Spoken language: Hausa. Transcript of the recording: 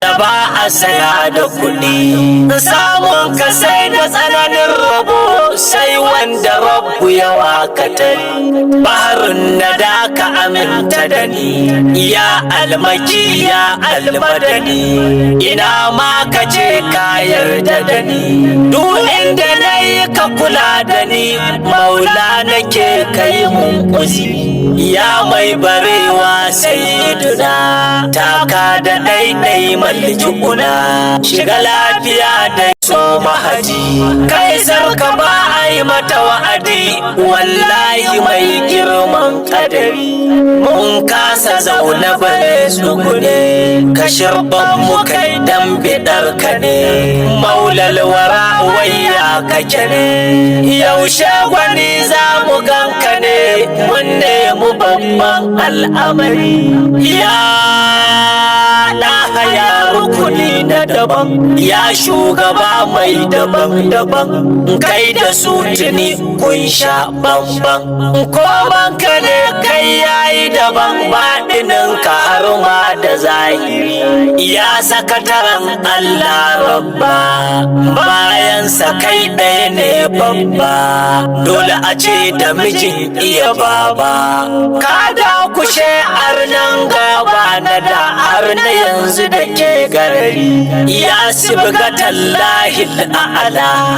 da ba a saya da kuɗi. Samun ka sai da tsananin rabo, sai wanda rabbu ya wakatari. Baharun na da ka aminta da ni, ya almaki ya almadani. Ina ma ka ce ka yarda da ni, duk inda na yi ka kula da ni. Maula nake kai mun uzuri, ya mai barewa sayyiduna. Taka da ɗaiɗai mallaki kuna, shiga lafiya da so mahaji. Kai sarka ba a yi mata wa'adi, wallahi mai girman kadari. Mun kasa zaune bare tsugune, ka shirban mu kai dan bidar ka ne. Maulal wara wayya kake ne, yaushe gwani za mu ganka ne. Mun nemi babban al'amari, ya ɗaha ya rukuni na daban, ya shugaba mai daban-daban. Kai da su tuni kun sha bamban, komanka ne kai yayi daban. Baɗinin ka har ma da zahiri, ya sakataren Allah rabba. Bayansa kai ɗaya ne babba, dole a ce da mijin iya baba. Ka da kushe arnan gaba na da har na yanzu da ke garari, ya sibga tallahi al'ala.